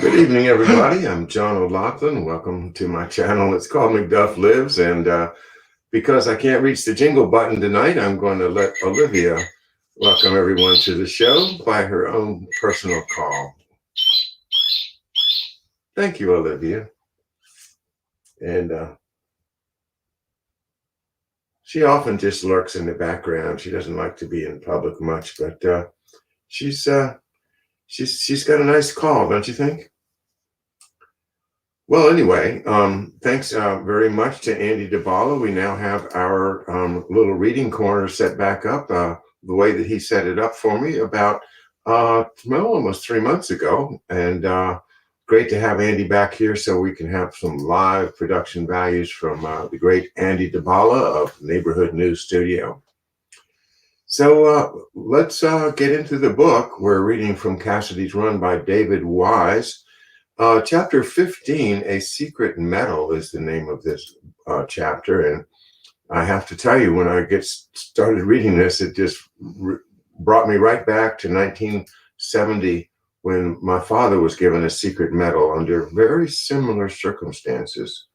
Good evening, everybody. I'm John OLoughlin. Welcome to my channel. It's called McDuff Lives. And because I can't reach the jingle button tonight, I'm going to let Olivia welcome everyone to the show by her own personal call. Thank you, Olivia. And she often just lurks in the background. She doesn't like to be in public much, but she's got a nice call, don't you think? Well, anyway, thanks very much to Andy DeBala. We now have our little reading corner set back up the way that he set it up for me about, almost 3 months ago. And great to have Andy back here so we can have some live production values from the great Andy DeBala of Neighborhood News Studio. So let's get into the book. We're reading from Cassidy's Run by David Wise. Chapter 15, A Secret Metal, is the name of this chapter. And I have to tell you, when I started reading this, it just brought me right back to 1970, when my father was given a secret medal under very similar circumstances.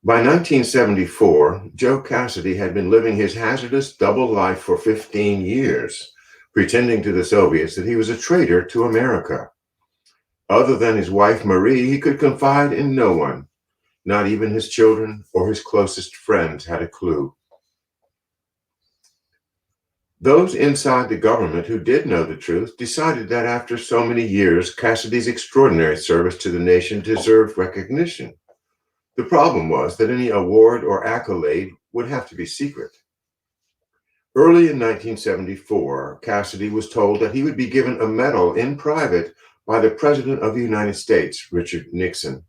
By 1974, Joe Cassidy had been living his hazardous double life for 15 years. Pretending to the Soviets that he was a traitor to America. Other than his wife, Marie, he could confide in no one. Not even his children or his closest friends had a clue. Those inside the government who did know the truth decided that after so many years, Cassidy's extraordinary service to the nation deserved recognition. The problem was that any award or accolade would have to be secret. Early in 1974, Cassidy was told that he would be given a medal in private by the President of the United States, Richard Nixon.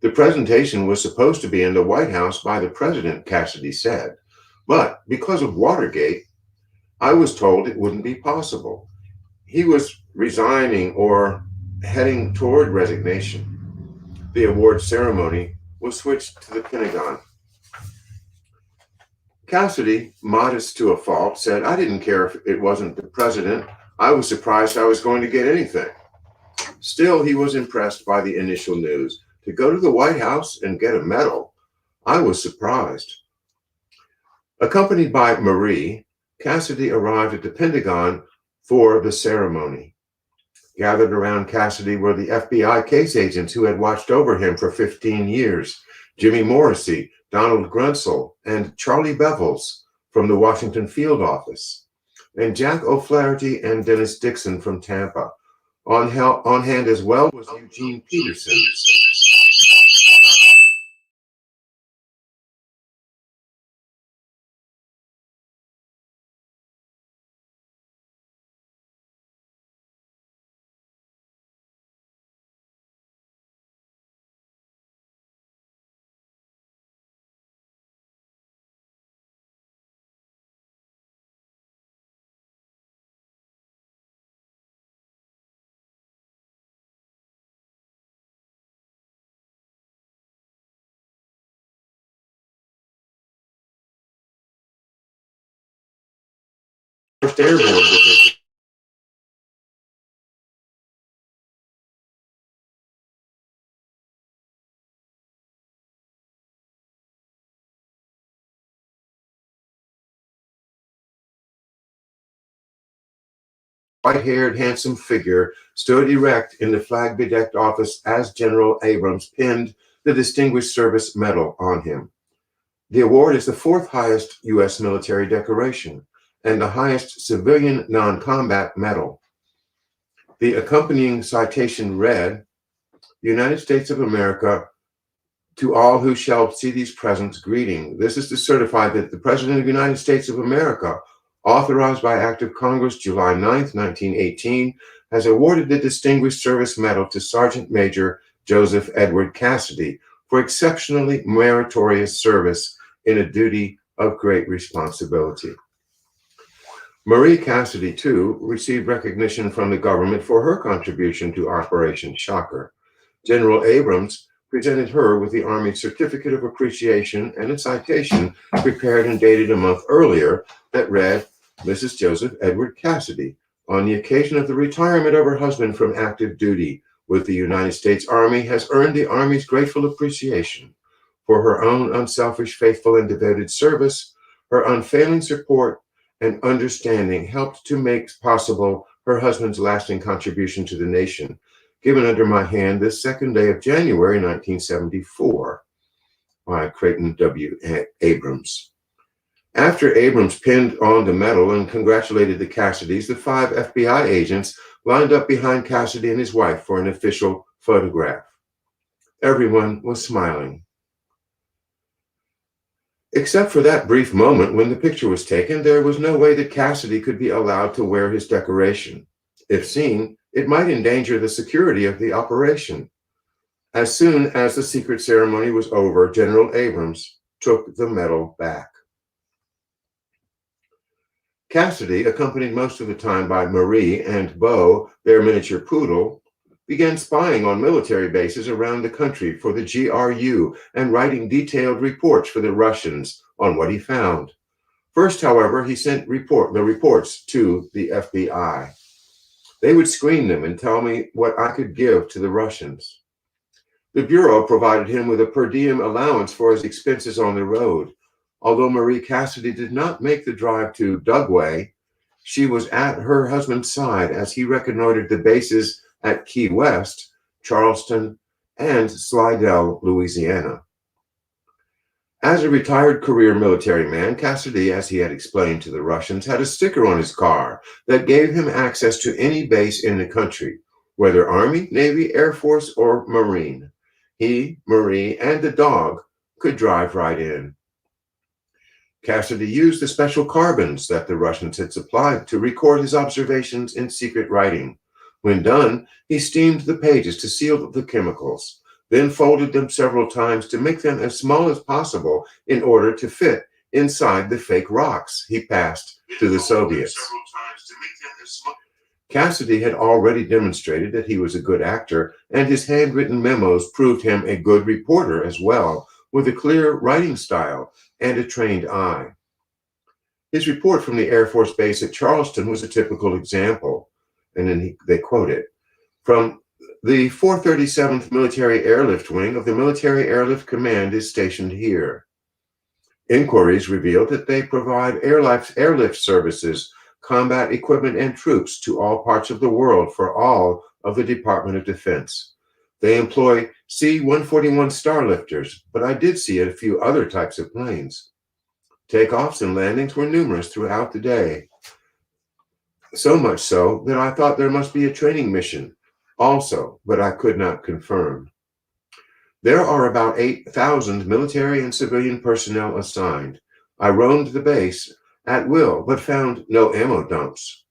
The presentation was supposed to be in the White House by the President, Cassidy said, but because of Watergate, I was told it wouldn't be possible. He was resigning or heading toward resignation. The award ceremony was switched to the Pentagon. Cassidy, modest to a fault, said, I didn't care if it wasn't the president. I was surprised I was going to get anything. Still, he was impressed by the initial news. To go to the White House and get a medal, I was surprised. Accompanied by Marie, Cassidy arrived at the Pentagon for the ceremony. Gathered around Cassidy were the FBI case agents who had watched over him for 15 years, Jimmy Morrissey, Donald Grunsel, and Charlie Bevels from the Washington field office, and Jack O'Flaherty and Dennis Dixon from Tampa. On hand as well was Eugene Peterson. First Airborne Division. White-haired, handsome figure stood erect in the flag-bedecked office as General Abrams pinned the Distinguished Service Medal on him. The award is the fourth highest U.S. military decoration and the highest civilian non-combat medal. The accompanying citation read, United States of America, to all who shall see these presents, greeting. This is to certify that the President of the United States of America, authorized by Act of Congress July 9th, 1918, has awarded the Distinguished Service Medal to Sergeant Major Joseph Edward Cassidy for exceptionally meritorious service in a duty of great responsibility. Marie Cassidy, too, received recognition from the government for her contribution to Operation Shocker. General Abrams presented her with the Army Certificate of Appreciation and a citation prepared and dated a month earlier that read, Mrs. Joseph Edward Cassidy, on the occasion of the retirement of her husband from active duty with the United States Army, has earned the Army's grateful appreciation for her own unselfish, faithful, and devoted service. Her unfailing support and understanding helped to make possible her husband's lasting contribution to the nation, given under my hand this second day of January 1974 by Creighton W. Abrams. After Abrams pinned on the medal and congratulated the Cassidys, the 5 FBI agents lined up behind Cassidy and his wife for an official photograph. Everyone was smiling. Except for that brief moment when the picture was taken, there was no way that Cassidy could be allowed to wear his decoration. If seen, it might endanger the security of the operation. As soon as the secret ceremony was over, General Abrams took the medal back. Cassidy, accompanied most of the time by Marie and Beau, their miniature poodle, began spying on military bases around the country for the GRU and writing detailed reports for the Russians on what he found. First, however, he sent the reports to the FBI. They would screen them and tell me what I could give to the Russians. The Bureau provided him with a per diem allowance for his expenses on the road. Although Marie Cassidy did not make the drive to Dugway, she was at her husband's side as he reconnoitered the bases at Key West, Charleston, and Slidell, Louisiana. As a retired career military man, Cassidy, as he had explained to the Russians, had a sticker on his car that gave him access to any base in the country, whether Army, Navy, Air Force, or Marine. He, Marie, and the dog could drive right in. Cassidy used the special carbons that the Russians had supplied to record his observations in secret writing. When done, he steamed the pages to seal the chemicals, then folded them several times to make them as small as possible in order to fit inside the fake rocks he passed to the Soviets. Cassidy had already demonstrated that he was a good actor, and his handwritten memos proved him a good reporter as well, with a clear writing style and a trained eye. His report from the Air Force Base at Charleston was a typical example, and then they quote it. From the 437th Military Airlift Wing of the Military Airlift Command is stationed here. Inquiries revealed that they provide airlift services, combat equipment, and troops to all parts of the world for all of the Department of Defense. They employ C-141 Starlifters, but I did see a few other types of planes. Takeoffs and landings were numerous throughout the day, so much so that I thought there must be a training mission also, but I could not confirm. There are about 8,000 military and civilian personnel assigned. I roamed the base at will, but found no ammo dumps.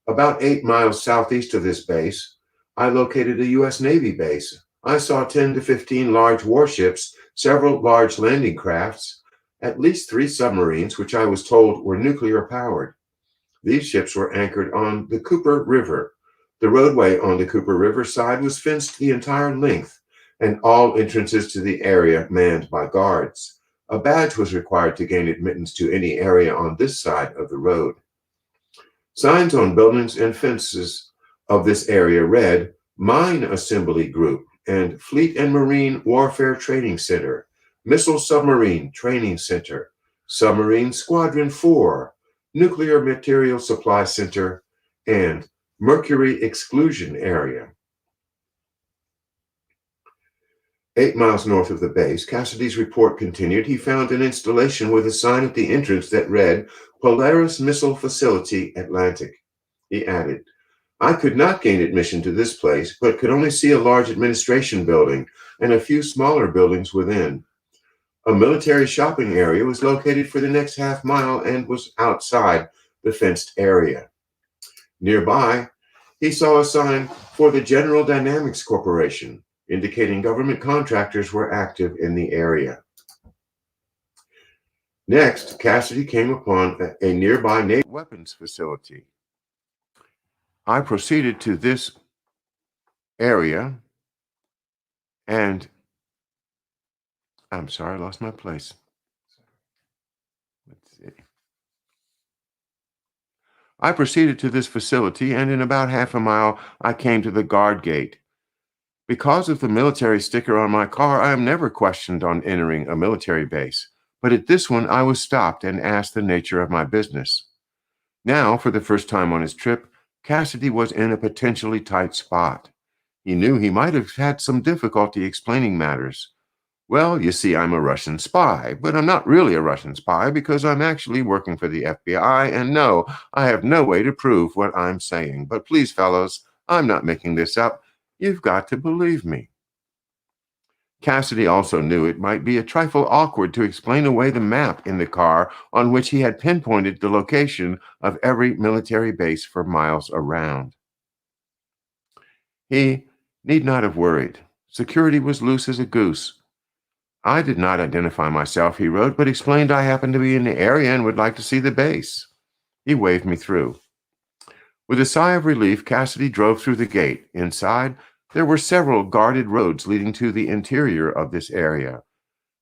About 8 miles southeast of this base, I located a U.S. Navy base. I saw 10 to 15 large warships, several large landing crafts, at least 3 submarines, which I was told were nuclear powered. These ships were anchored on the Cooper River. The roadway on the Cooper River side was fenced the entire length, and all entrances to the area manned by guards. A badge was required to gain admittance to any area on this side of the road. Signs on buildings and fences of this area read Mine Assembly Group and Fleet and Marine Warfare Training Center, Missile Submarine Training Center, Submarine Squadron 4, Nuclear Material Supply Center, and Mercury Exclusion Area. 8 miles north of the base, Cassidy's report continued, he found an installation with a sign at the entrance that read, Polaris Missile Facility, Atlantic. He added, I could not gain admission to this place, but could only see a large administration building and a few smaller buildings within. A military shopping area was located for the next half mile and was outside the fenced area. Nearby, he saw a sign for the General Dynamics Corporation, indicating government contractors were active in the area. Next, Cassidy came upon a nearby naval weapons facility. I proceeded to this area and I'm sorry, I lost my place. Let's see. I proceeded to this facility, and in about half a mile, I came to the guard gate. Because of the military sticker on my car, I am never questioned on entering a military base. But at this one, I was stopped and asked the nature of my business. Now, for the first time on his trip, Cassidy was in a potentially tight spot. He knew he might have had some difficulty explaining matters. Well, you see, I'm a Russian spy, but I'm not really a Russian spy because I'm actually working for the FBI, and no, I have no way to prove what I'm saying. But please, fellows, I'm not making this up. You've got to believe me. Cassidy also knew it might be a trifle awkward to explain away the map in the car on which he had pinpointed the location of every military base for miles around. He need not have worried. Security was loose as a goose. I did not identify myself, he wrote, but explained I happened to be in the area and would like to see the base. He waved me through. With a sigh of relief, Cassidy drove through the gate. Inside, there were several guarded roads leading to the interior of this area.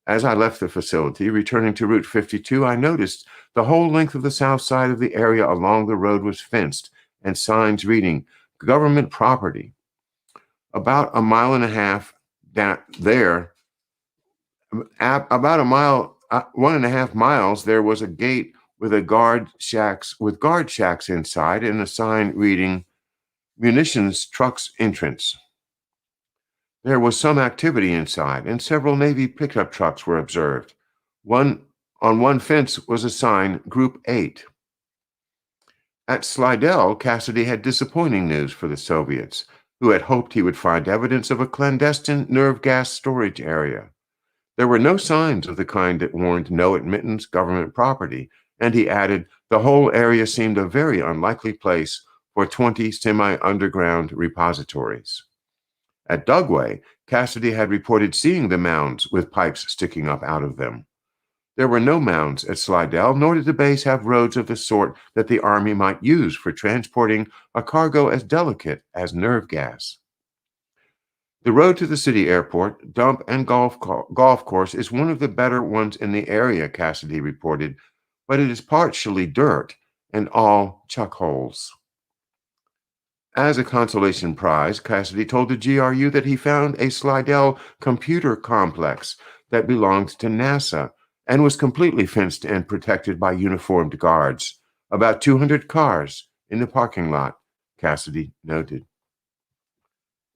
As I left the facility, returning to Route 52, I noticed the whole length of the south side of the area along the road was fenced, and signs reading, "Government Property." About a mile and a half about a mile, 1.5 miles, there was a gate with guard shacks inside and a sign reading "Munitions Trucks Entrance." There was some activity inside, and several Navy pickup trucks were observed. On one fence was a sign, Group 8. At Slidell, Cassidy had disappointing news for the Soviets, who had hoped he would find evidence of a clandestine nerve gas storage area. There were no signs of the kind that warned no admittance government property, and he added, the whole area seemed a very unlikely place for 20 semi-underground repositories. At Dugway, Cassidy had reported seeing the mounds with pipes sticking up out of them. There were no mounds at Slidell, nor did the base have roads of the sort that the Army might use for transporting a cargo as delicate as nerve gas. The road to the city airport, dump, and golf course is one of the better ones in the area, Cassidy reported, but it is partially dirt and all chuck holes. As a consolation prize, Cassidy told the GRU that he found a Slidell computer complex that belonged to NASA and was completely fenced and protected by uniformed guards. About 200 cars in the parking lot, Cassidy noted.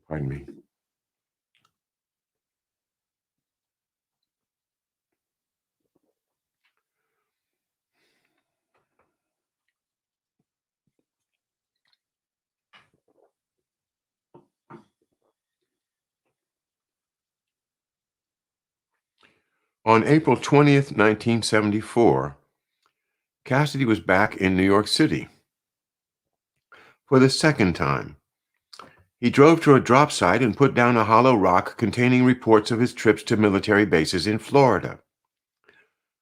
Pardon me. On April 20th, 1974, Cassidy was back in New York City for the second time. He drove to a drop site and put down a hollow rock containing reports of his trips to military bases in Florida.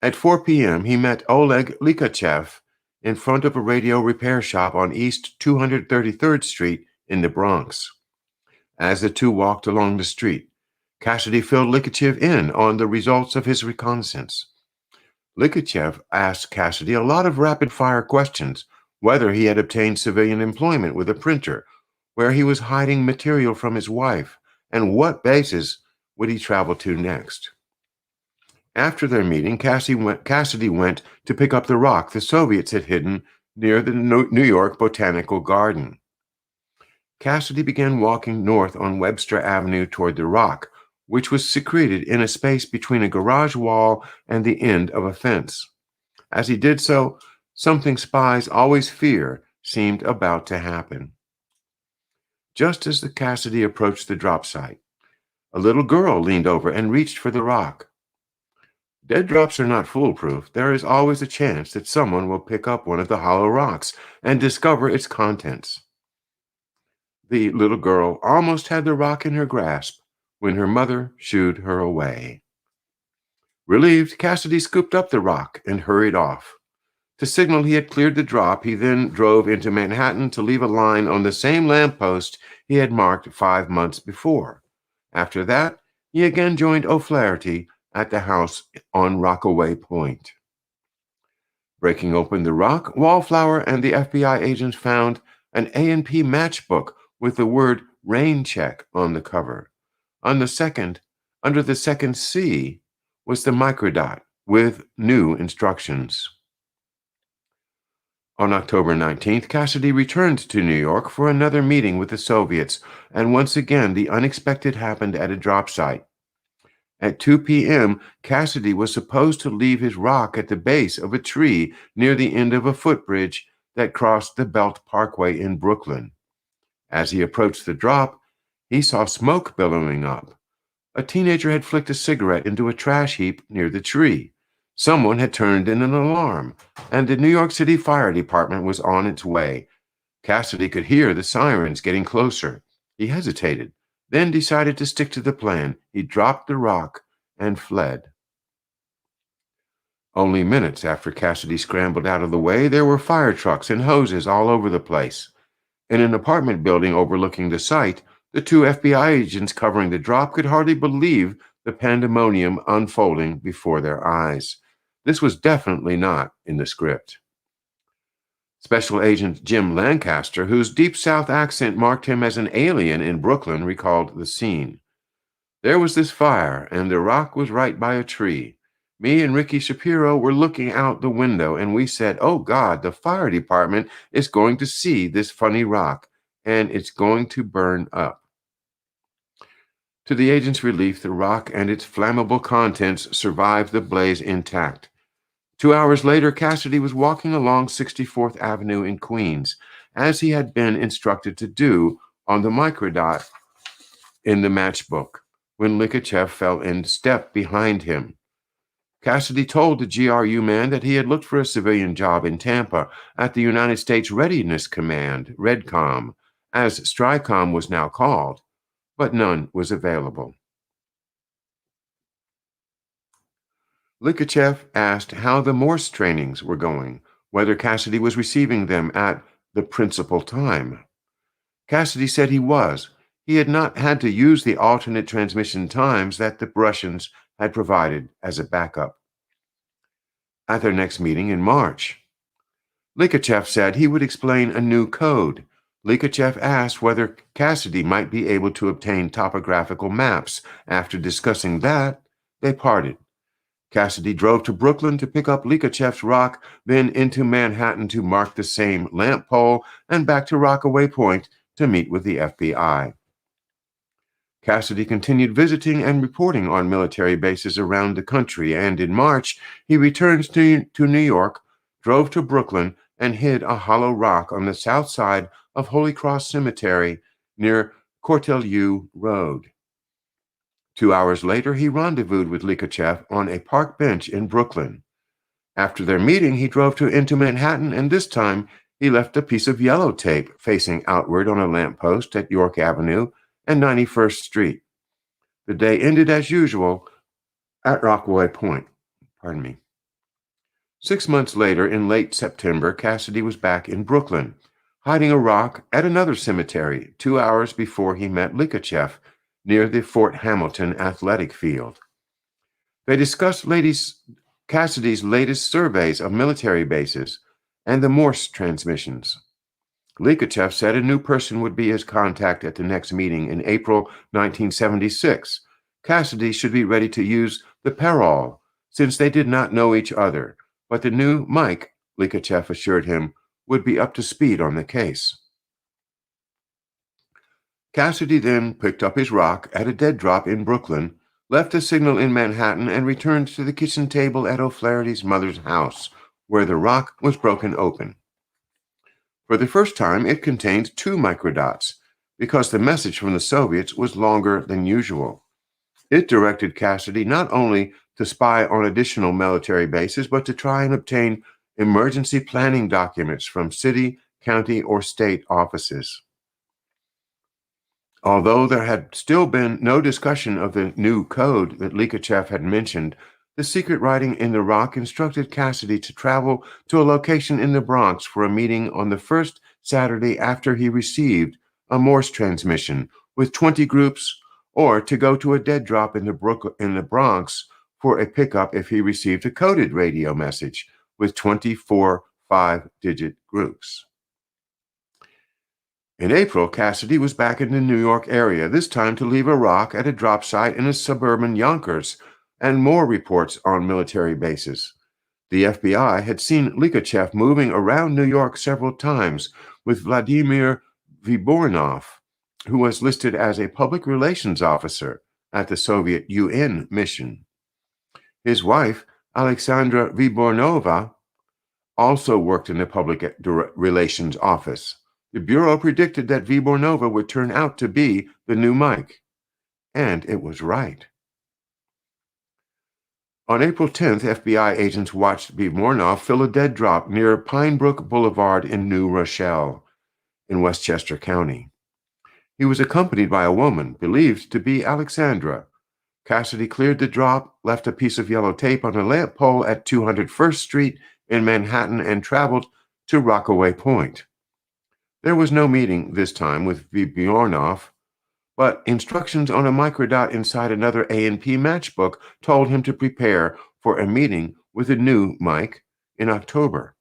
At 4 p.m., he met Oleg Likachev in front of a radio repair shop on East 233rd Street in the Bronx. As the two walked along the street, Cassidy filled Likachev in on the results of his reconnaissance. Likachev asked Cassidy a lot of rapid-fire questions, whether he had obtained civilian employment with a printer, where he was hiding material from his wife, and what bases would he travel to next. After their meeting, Cassidy went to pick up the rock the Soviets had hidden near the New York Botanical Garden. Cassidy began walking north on Webster Avenue toward the rock, which was secreted in a space between a garage wall and the end of a fence. As he did so, something spies always fear seemed about to happen. Just as the Cassidy approached the drop site, a little girl leaned over and reached for the rock. Dead drops are not foolproof. There is always a chance that someone will pick up one of the hollow rocks and discover its contents. The little girl almost had the rock in her grasp when her mother shooed her away. Relieved, Cassidy scooped up the rock and hurried off. To signal he had cleared the drop, he then drove into Manhattan to leave a line on the same lamppost he had marked 5 months before. After that, he again joined O'Flaherty at the house on Rockaway Point. Breaking open the rock, Wallflower and the FBI agents found an A&P matchbook with the word rain check on the cover. On the second, under the second C, was the microdot with new instructions. On October 19th, Cassidy returned to New York for another meeting with the Soviets, and once again the unexpected happened at a drop site. At 2 p.m., Cassidy was supposed to leave his rock at the base of a tree near the end of a footbridge that crossed the Belt Parkway in Brooklyn. As he approached the drop, he saw smoke billowing up. A teenager had flicked a cigarette into a trash heap near the tree. Someone had turned in an alarm, and the New York City Fire Department was on its way. Cassidy could hear the sirens getting closer. He hesitated, then decided to stick to the plan. He dropped the rock and fled. Only minutes after Cassidy scrambled out of the way, there were fire trucks and hoses all over the place. In an apartment building overlooking the site, the two FBI agents covering the drop could hardly believe the pandemonium unfolding before their eyes. This was definitely not in the script. Special Agent Jim Lancaster, whose deep South accent marked him as an alien in Brooklyn, recalled the scene. There was this fire, and the rock was right by a tree. Me and Ricky Shapiro were looking out the window, and we said, "Oh God, the fire department is going to see this funny rock, and it's going to burn up." To the agent's relief, the rock and its flammable contents survived the blaze intact. 2 hours later, Cassidy was walking along 64th Avenue in Queens, as he had been instructed to do on the microdot in the matchbook, when Likachev fell in step behind him. Cassidy told the GRU man that he had looked for a civilian job in Tampa at the United States Readiness Command, REDCOM, as STRICOM was now called, but none was available. Likachev asked how the Morse trainings were going, whether Cassidy was receiving them at the principal time. Cassidy said he was. He had not had to use the alternate transmission times that the Russians had provided as a backup. At their next meeting in March, Likachev said he would explain a new code. Likachev asked whether Cassidy might be able to obtain topographical maps. After discussing that, they parted. Cassidy drove to Brooklyn to pick up Likachev's rock, then into Manhattan to mark the same lamp pole, and back to Rockaway Point to meet with the FBI. Cassidy continued visiting and reporting on military bases around the country, and in March, he returned to New York, drove to Brooklyn, and hid a hollow rock on the south side of Holy Cross Cemetery near Cortelyou Road. 2 hours later, he rendezvoused with Likachev on a park bench in Brooklyn. After their meeting, he drove into Manhattan, and this time he left a piece of yellow tape facing outward on a lamppost at York Avenue and 91st Street. The day ended as usual at Rockaway Point. 6 months later, in late September, Cassidy was back in Brooklyn, hiding a rock at another cemetery 2 hours before he met Likachev near the Fort Hamilton athletic field. They discussed Cassidy's latest surveys of military bases and the Morse transmissions. Likachev said a new person would be his contact at the next meeting in April 1976. Cassidy should be ready to use the parole, since they did not know each other, but the new Mike, Likachev assured him, would be up to speed on the case. Cassidy then picked up his rock at a dead drop in Brooklyn, left a signal in Manhattan, and returned to the kitchen table at O'Flaherty's mother's house, where the rock was broken open. For the first time, it contained 2 microdots, because the message from the Soviets was longer than usual. It directed Cassidy not only to spy on additional military bases, but to try and obtain emergency planning documents from city, county, or state offices. Although there had still been no discussion of the new code that Likachev had mentioned, the secret writing in the rock instructed Cassidy to travel to a location in the Bronx for a meeting on the first Saturday after he received a Morse transmission with 20 groups, or to go to a dead drop in the Bronx for a pickup if he received a coded radio message with 24 five-digit groups. In April, Cassidy was back in the New York area, this time to leave a rock at a drop site in a suburban Yonkers, and more reports on military bases. The FBI had seen Likachev moving around New York several times with Vladimir Vibornov, who was listed as a public relations officer at the Soviet UN mission. His wife, Alexandra Vibornova, also worked in the public relations office. The Bureau predicted that Vibornova would turn out to be the new Mike, and it was right. On April 10th, FBI agents watched Vibornov fill a dead drop near Pinebrook Boulevard in New Rochelle, in Westchester County. He was accompanied by a woman, believed to be Alexandra. Cassidy cleared the drop, left a piece of yellow tape on a lamp pole at 201st Street in Manhattan, and traveled to Rockaway Point. There was no meeting this time with Vibornov, but instructions on a microdot inside another A&P matchbook told him to prepare for a meeting with a new Mike in October.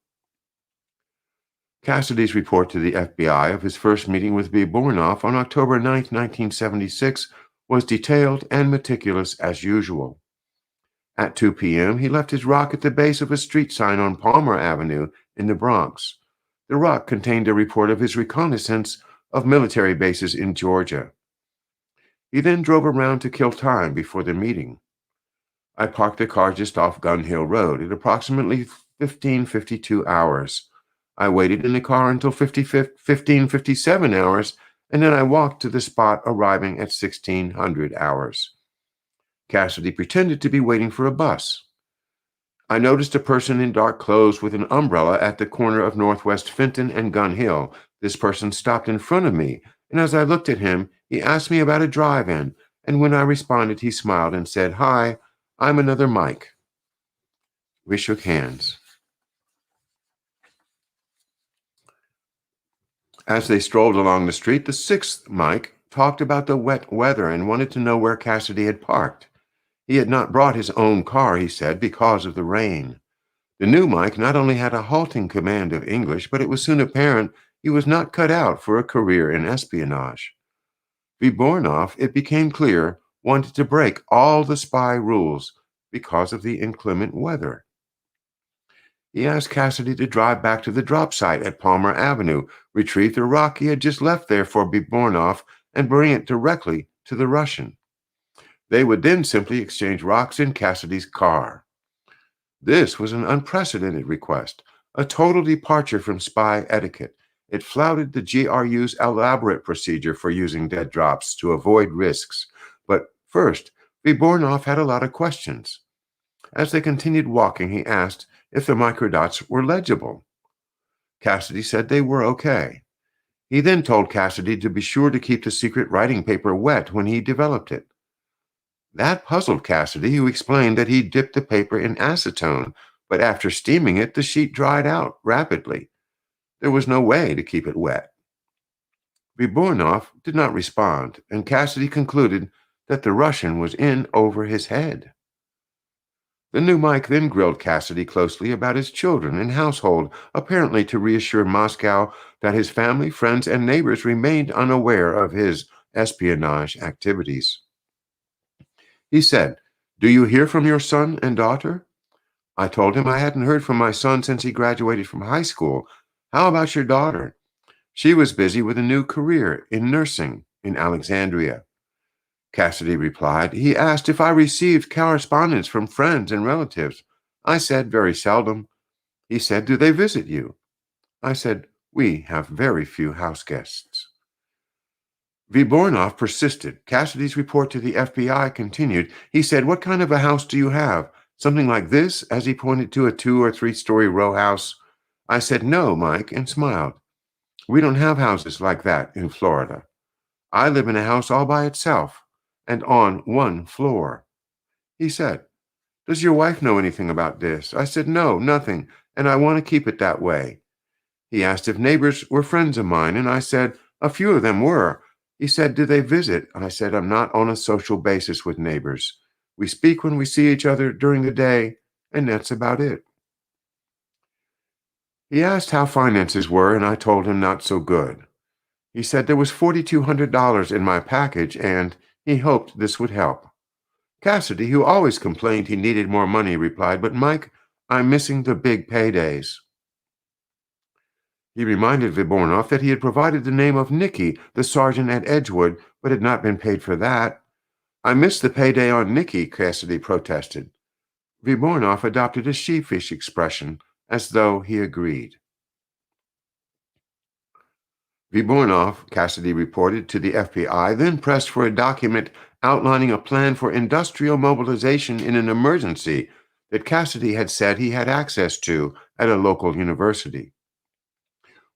Cassidy's report to the FBI of his first meeting with Vibornov on October 9, 1976, was detailed and meticulous as usual. At 2 p.m., he left his rock at the base of a street sign on Palmer Avenue in the Bronx. The rock contained a report of his reconnaissance of military bases in Georgia. He then drove around to kill time before the meeting. I parked the car just off Gun Hill Road at approximately 15:52 hours. I waited in the car until 15:57 hours, and then I walked to the spot, arriving at 1600 hours. Cassidy pretended to be waiting for a bus. I noticed a person in dark clothes with an umbrella at the corner of Northwest Fenton and Gun Hill. This person stopped in front of me, and as I looked at him, he asked me about a drive-in, and when I responded, he smiled and said, "Hi, I'm another Mike." We shook hands. As they strolled along the street, the sixth Mike talked about the wet weather and wanted to know where Cassidy had parked. He had not brought his own car, he said, because of the rain. The new Mike not only had a halting command of English, but it was soon apparent he was not cut out for a career in espionage. Vibornov, it became clear, wanted to break all the spy rules because of the inclement weather. He asked Cassidy to drive back to the drop site at Palmer Avenue, retrieve the rock he had just left there for Vibornov, and bring it directly to the Russian. They would then simply exchange rocks in Cassidy's car. This was an unprecedented request, a total departure from spy etiquette. It flouted the GRU's elaborate procedure for using dead drops to avoid risks. But first, Vibornov had a lot of questions. As they continued walking, he asked if the microdots were legible. Cassidy said they were okay. He then told Cassidy to be sure to keep the secret writing paper wet when he developed it. That puzzled Cassidy, who explained that he dipped the paper in acetone, but after steaming it, the sheet dried out rapidly. There was no way to keep it wet. Vibornov did not respond, and Cassidy concluded that the Russian was in over his head. The new Mike then grilled Cassidy closely about his children and household, apparently to reassure Moscow that his family, friends, and neighbors remained unaware of his espionage activities. He said, "Do you hear from your son and daughter?" I told him I hadn't heard from my son since he graduated from high school. "How about your daughter?" She was busy with a new career in nursing in Alexandria. Cassidy replied. He asked if I received correspondence from friends and relatives. I said, "Very seldom." He said, "Do they visit you?" I said, "We have very few house guests." Vibornov persisted. Cassidy's report to the FBI continued. He said, "What kind of a house do you have? Something like this?" as he pointed to a 2- or 3-story row house. I said, "No, Mike," and smiled. "We don't have houses like that in Florida. I live in a house all by itself and on 1 floor. He said, "Does your wife know anything about this?" I said, "No, nothing, and I want to keep it that way." He asked if neighbors were friends of mine, and I said, "A few of them were." He said, "Do they visit?" I said, "I'm not on a social basis with neighbors. We speak when we see each other during the day, and that's about it." He asked how finances were, and I told him not so good. He said there was $4,200 in my package, and he hoped this would help. Cassidy, who always complained he needed more money, replied, "But Mike, I'm missing the big paydays." He reminded Vibornoff that he had provided the name of Nicky, the sergeant at Edgewood, but had not been paid for that. "I missed the payday on Nicky," Cassidy protested. Vibornoff adopted a sheepish expression, as though he agreed. Vibornoff, Cassidy reported to the FBI, then pressed for a document outlining a plan for industrial mobilization in an emergency that Cassidy had said he had access to at a local university.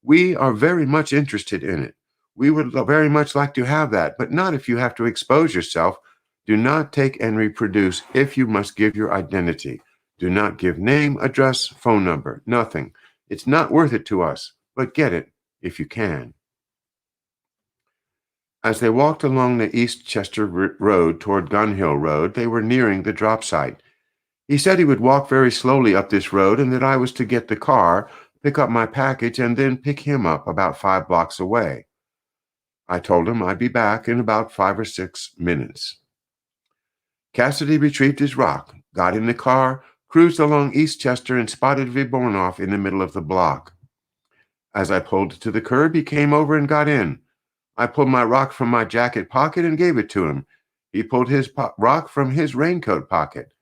"We are very much interested in it. We would very much like to have that, but not if you have to expose yourself. Do not take and reproduce if you must give your identity. Do not give name, address, phone number, nothing. It's not worth it to us, but get it if you can." As they walked along the East Chester Road toward Gun Hill Road, they were nearing the drop site. He said he would walk very slowly up this road and that I was to get the car, pick up my package, and then pick him up about 5 blocks away. I told him I'd be back in about 5 or 6 minutes. Cassidy retrieved his rock, got in the car, cruised along East Chester, and spotted Vibornoff in the middle of the block. As I pulled to the curb, he came over and got in. I pulled my rock from my jacket pocket and gave it to him. He pulled his rock from his raincoat pocket.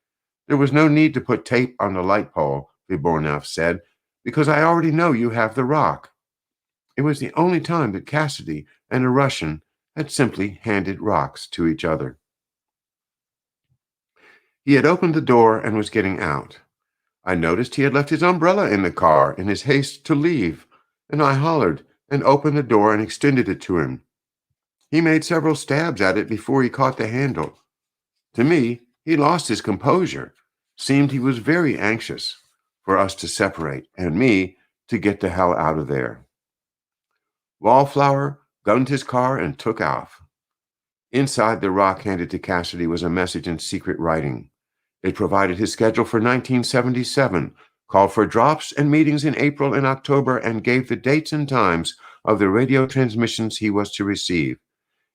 "There was no need to put tape on the light pole," Vibornoff said, "because I already know you have the rock." It was the only time that Cassidy and a Russian had simply handed rocks to each other. He had opened the door and was getting out. I noticed he had left his umbrella in the car in his haste to leave, and I hollered and opened the door and extended it to him. He made several stabs at it before he caught the handle. To me, he lost his composure, seemed he was very anxious for us to separate and me to get the hell out of there. Wallflower gunned his car and took off. Inside the rock handed to Cassidy was a message in secret writing. It provided his schedule for 1977, called for drops and meetings in April and October, and gave the dates and times of the radio transmissions he was to receive.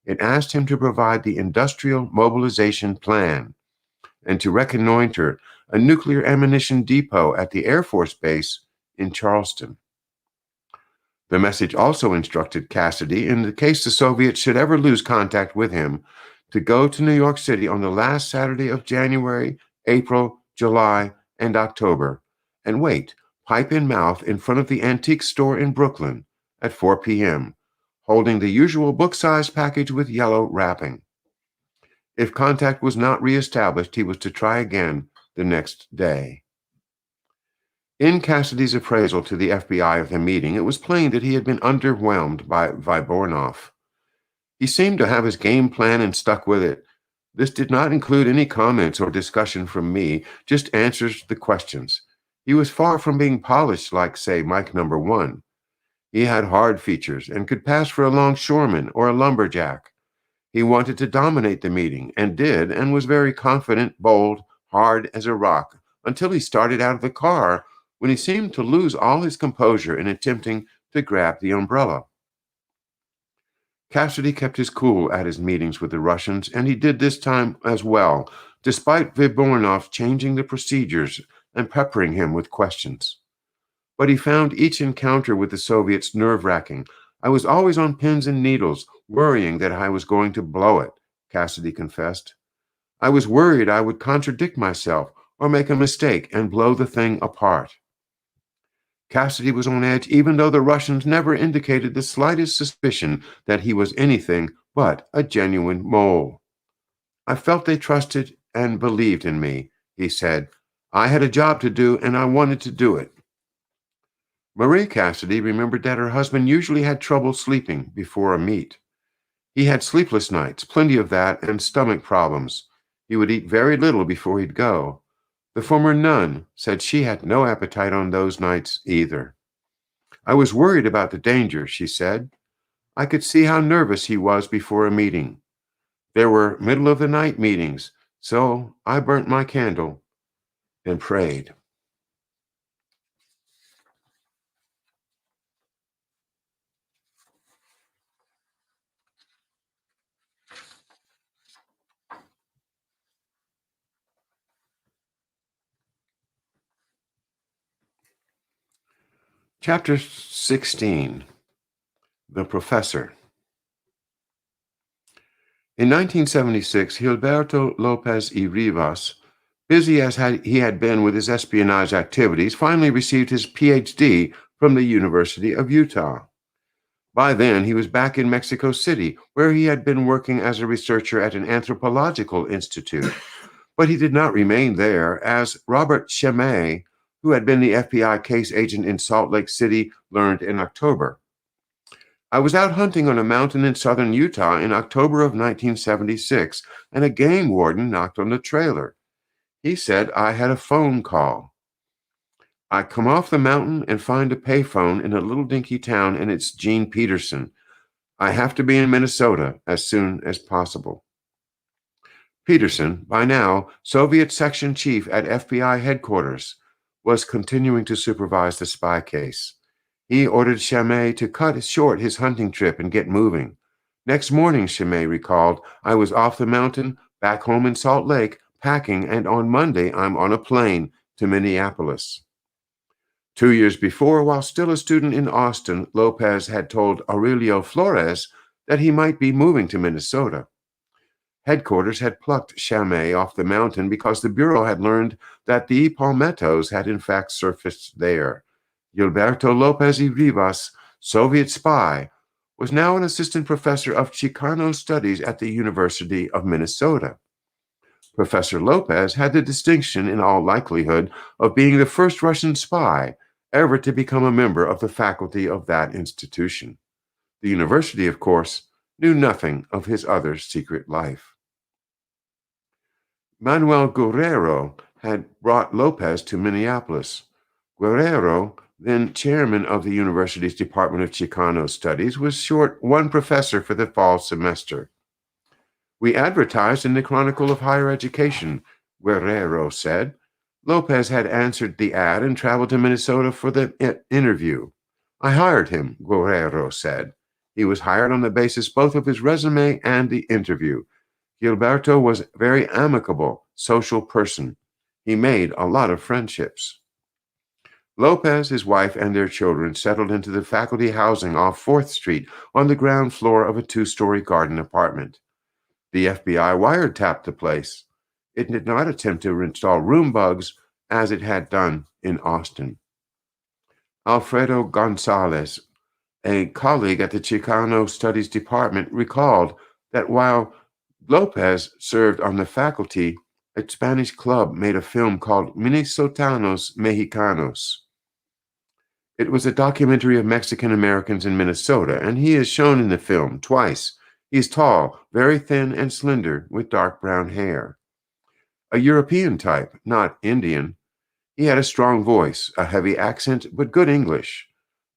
It asked him to provide the industrial mobilization plan and to reconnoiter a nuclear ammunition depot at the Air Force Base in Charleston. The message also instructed Cassidy, in the case the Soviets should ever lose contact with him, to go to New York City on the last Saturday of January, April, July, and October, and wait, pipe in mouth, in front of the antique store in Brooklyn at 4 p.m., holding the usual book-sized package with yellow wrapping. If contact was not reestablished, he was to try again the next day. In Cassidy's appraisal to the FBI of the meeting, it was plain that he had been underwhelmed by Vibornoff. He seemed to have his game plan and stuck with it. This did not include any comments or discussion from me, just answers to the questions. He was far from being polished like, say, Mike number 1. He had hard features and could pass for a longshoreman or a lumberjack. He wanted to dominate the meeting, and did, and was very confident, bold, hard as a rock, until he started out of the car, when he seemed to lose all his composure in attempting to grab the umbrella. Cassidy kept his cool at his meetings with the Russians, and he did this time as well, despite Vibornoff changing the procedures and peppering him with questions. But he found each encounter with the Soviets nerve-wracking. "I was always on pins and needles, worrying that I was going to blow it," Cassidy confessed. "I was worried I would contradict myself or make a mistake and blow the thing apart." Cassidy was on edge, even though the Russians never indicated the slightest suspicion that he was anything but a genuine mole. "I felt they trusted and believed in me," he said. "I had a job to do, and I wanted to do it." Marie Cassidy remembered that her husband usually had trouble sleeping before a meet. He had sleepless nights, plenty of that, and stomach problems. He would eat very little before he'd go. The former nun said she had no appetite on those nights either. "I was worried about the danger," she said. "I could see how nervous he was before a meeting. There were middle-of-the-night meetings, so I burnt my candle and prayed." Chapter 16, The Professor. In 1976, Gilberto Lopez y Rivas, busy as he had been with his espionage activities, finally received his PhD from the University of Utah. By then, he was back in Mexico City, where he had been working as a researcher at an anthropological institute. But he did not remain there, as Robert Chemay, who had been the FBI case agent in Salt Lake City, learned in October. I was out hunting on a mountain in southern Utah in October of 1976, and a game warden knocked on the trailer. He said I had a phone call. I come off the mountain and find a payphone in a little dinky town, and it's Gene Peterson. I have to be in Minnesota as soon as possible. Peterson, by now Soviet section chief at FBI headquarters, was continuing to supervise the spy case. He ordered Chemay to cut short his hunting trip and get moving. Next morning, Chemay recalled, I was off the mountain, back home in Salt Lake, packing, and on Monday I'm on a plane to Minneapolis. 2 years before, while still a student in Austin, Lopez had told Aurelio Flores that he might be moving to Minnesota. Headquarters had plucked Chemay off the mountain because the Bureau had learned that the palmettos had in fact surfaced there. Gilberto Lopez y Rivas, Soviet spy, was now an assistant professor of Chicano studies at the University of Minnesota. Professor Lopez had the distinction, in all likelihood, of being the first Russian spy ever to become a member of the faculty of that institution. The university, of course, knew nothing of his other secret life. Manuel Guerrero had brought Lopez to Minneapolis. Guerrero, then chairman of the university's Department of Chicano Studies, was short one professor for the fall semester. We advertised in the Chronicle of Higher Education, Guerrero said. Lopez had answered the ad and traveled to Minnesota for the interview. I hired him, Guerrero said. He was hired on the basis both of his resume and the interview. Gilberto was a very amicable, social person. He made a lot of friendships. Lopez, his wife, and their children settled into the faculty housing off 4th Street on the ground floor of a 2-story garden apartment. The FBI wiretapped the place. It did not attempt to install room bugs as it had done in Austin. Alfredo Gonzalez, a colleague at the Chicano Studies Department, recalled that while Lopez served on the faculty, a Spanish club made a film called Minnesotanos Mexicanos. It was a documentary of Mexican Americans in Minnesota, and he is shown in the film twice. He is tall, very thin and slender, with dark brown hair. A European type, not Indian. He had a strong voice, a heavy accent, but good English.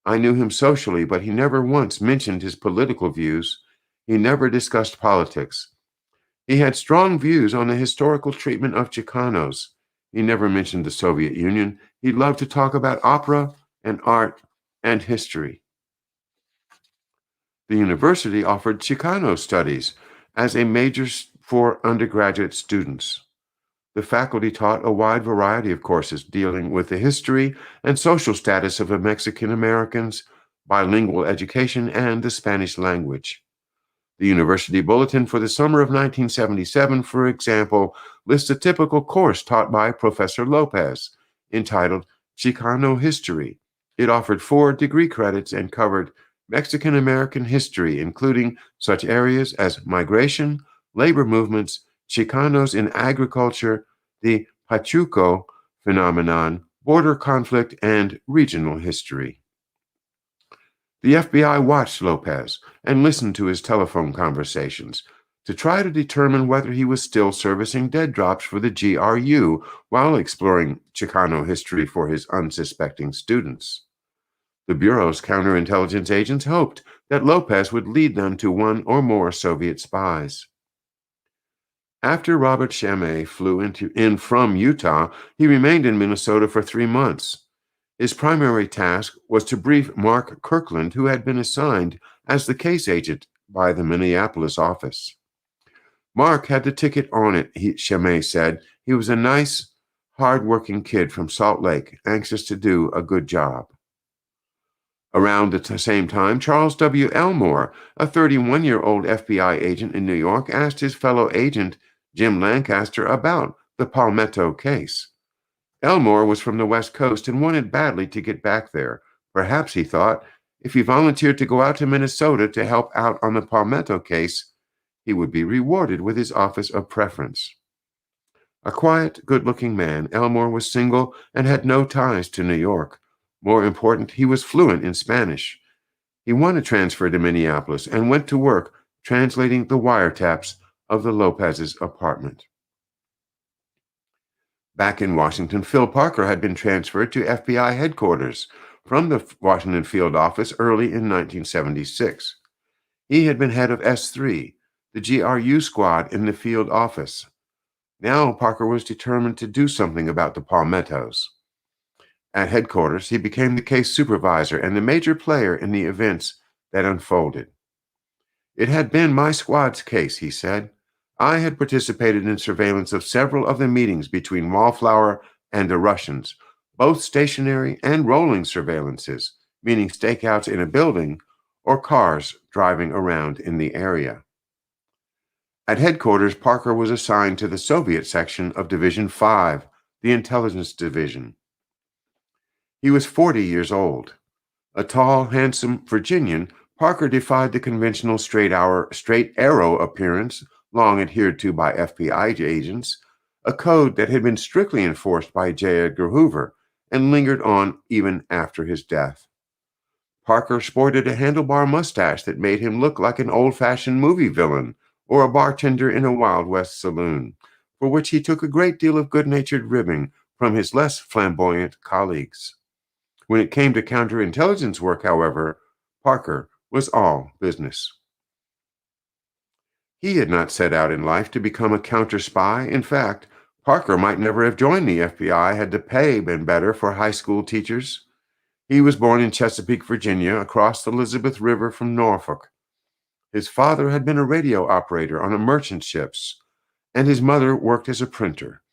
I knew him socially, but he never once mentioned his political views. He never discussed politics. He had strong views on the historical treatment of Chicanos. He never mentioned the Soviet Union. He loved to talk about opera and art and history. The university offered Chicano studies as a major for undergraduate students. The faculty taught a wide variety of courses dealing with the history and social status of the Mexican Americans, bilingual education, and the Spanish language. The university bulletin for the summer of 1977, for example, lists a typical course taught by Professor Lopez, entitled Chicano History. It offered 4 degree credits and covered Mexican American history, including such areas as migration, labor movements, Chicanos in agriculture, the Pachuco phenomenon, border conflict, and regional history. The FBI watched Lopez and listened to his telephone conversations to try to determine whether he was still servicing dead drops for the GRU while exploring Chicano history for his unsuspecting students. The Bureau's counterintelligence agents hoped that Lopez would lead them to one or more Soviet spies. After Robert Chemay flew in from Utah, he remained in Minnesota for 3 months. His primary task was to brief Mark Kirkland, who had been assigned as the case agent by the Minneapolis office. Mark had the ticket on it, Chemay said. He was a nice, hard-working kid from Salt Lake, anxious to do a good job. Around the same time, Charles W. Elmore, a 31-year-old FBI agent in New York, asked his fellow agent, Jim Lancaster, about the Palmetto case. Elmore was from the West Coast and wanted badly to get back there. Perhaps, he thought, if he volunteered to go out to Minnesota to help out on the Palmetto case, he would be rewarded with his office of preference. A quiet, good-looking man, Elmore was single and had no ties to New York. More important, he was fluent in Spanish. He won a transfer to Minneapolis and went to work translating the wiretaps of the Lopez's apartment. Back in Washington, Phil Parker had been transferred to FBI headquarters from the Washington field office early in 1976. He had been head of S3, the GRU squad in the field office. Now Parker was determined to do something about the Palmettos. At headquarters, he became the case supervisor and the major player in the events that unfolded. It had been my squad's case, he said. I had participated in surveillance of several of the meetings between Wallflower and the Russians, both stationary and rolling surveillances, meaning stakeouts in a building or cars driving around in the area. At headquarters, Parker was assigned to the Soviet section of Division 5, the Intelligence Division. He was 40 years old. A tall, handsome Virginian, Parker defied the conventional straight arrow appearance long adhered to by FBI agents, a code that had been strictly enforced by J. Edgar Hoover and lingered on even after his death. Parker sported a handlebar mustache that made him look like an old-fashioned movie villain or a bartender in a Wild West saloon, for which he took a great deal of good-natured ribbing from his less flamboyant colleagues. When it came to counterintelligence work, however, Parker was all business. He had not set out in life to become a counter-spy. In fact, Parker might never have joined the FBI had the pay been better for high school teachers. He was born in Chesapeake, Virginia, across the Elizabeth River from Norfolk. His father had been a radio operator on a merchant ships, and his mother worked as a printer.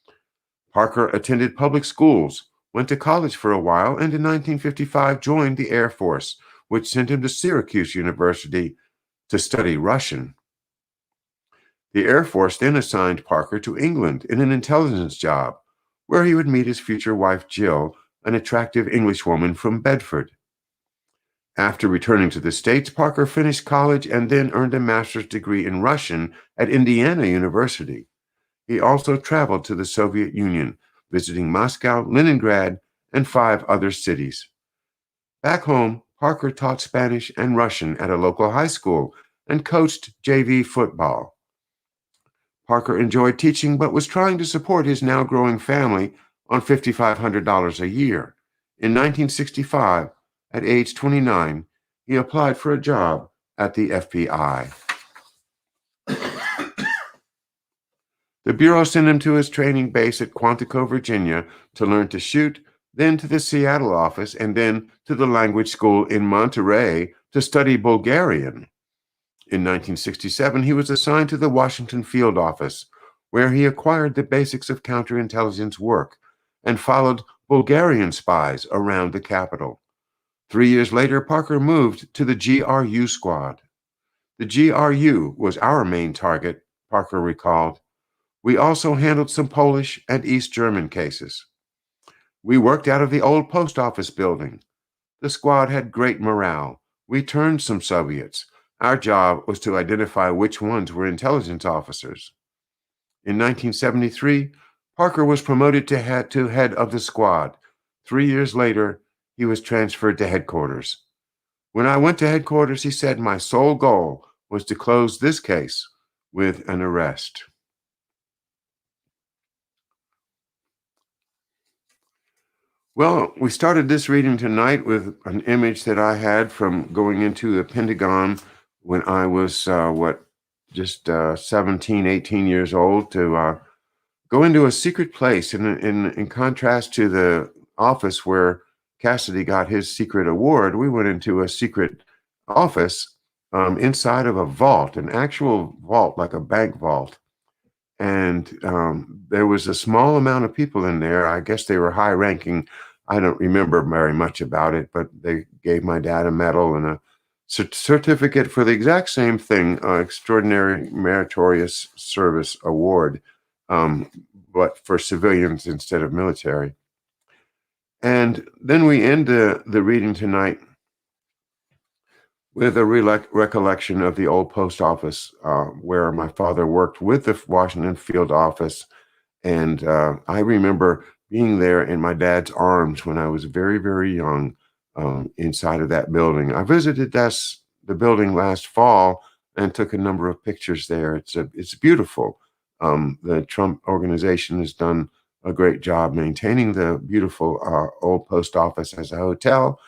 Parker attended public schools, went to college for a while, and in 1955 joined the Air Force, which sent him to Syracuse University to study Russian. The Air Force then assigned Parker to England in an intelligence job, where he would meet his future wife Jill, an attractive Englishwoman from Bedford. After returning to the States, Parker finished college and then earned a master's degree in Russian at Indiana University. He also traveled to the Soviet Union, visiting Moscow, Leningrad, and 5 other cities. Back home, Parker taught Spanish and Russian at a local high school and coached JV football. Parker enjoyed teaching but was trying to support his now growing family on $5,500 a year. In 1965, at age 29, he applied for a job at the FBI. The Bureau sent him to his training base at Quantico, Virginia, to learn to shoot, then to the Seattle office, and then to the language school in Monterey to study Bulgarian. In 1967, he was assigned to the Washington field office, where he acquired the basics of counterintelligence work and followed Bulgarian spies around the capital. 3 years later, Parker moved to the GRU squad. The GRU was our main target, Parker recalled. We also handled some Polish and East German cases. We worked out of the old post office building. The squad had great morale. We turned some Soviets. Our job was to identify which ones were intelligence officers. In 1973, Parker was promoted to head of the squad. 3 years later, he was transferred to headquarters. When I went to headquarters, he said my sole goal was to close this case with an arrest. Well, we started this reading tonight with an image that I had from going into the Pentagon when I was, 17, 18 years old, to go into a secret place in contrast to the office where Cassidy got his secret award. We went into a secret office inside of a vault, an actual vault, like a bank vault. And there was a small amount of people in there. I guess they were high-ranking I don't remember very much about it, but they gave my dad a medal and a certificate for the exact same thing, Extraordinary Meritorious Service Award, but for civilians instead of military. And then we end the reading tonight with a recollection of the old post office where my father worked with the Washington field office. And I remember being there in my dad's arms when I was very, very young inside of that building. I visited the building last fall and took a number of pictures there. It's beautiful. The Trump organization has done a great job maintaining the beautiful old post office as a hotel,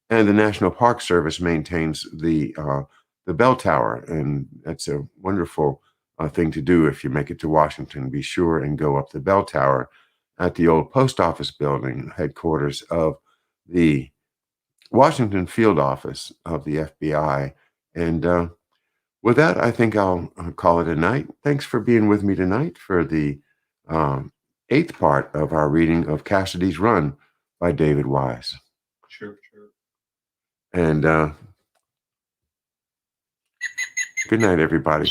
and the National Park Service maintains the bell tower, and that's a wonderful thing to do if you make it to Washington. Be sure and go up the bell tower at the old post office building, headquarters of the Washington field office of the FBI. And with that, I think I'll call it a night. Thanks for being with me tonight for the 8th part of our reading of Cassidy's Run by David Wise. Sure. And good night, everybody.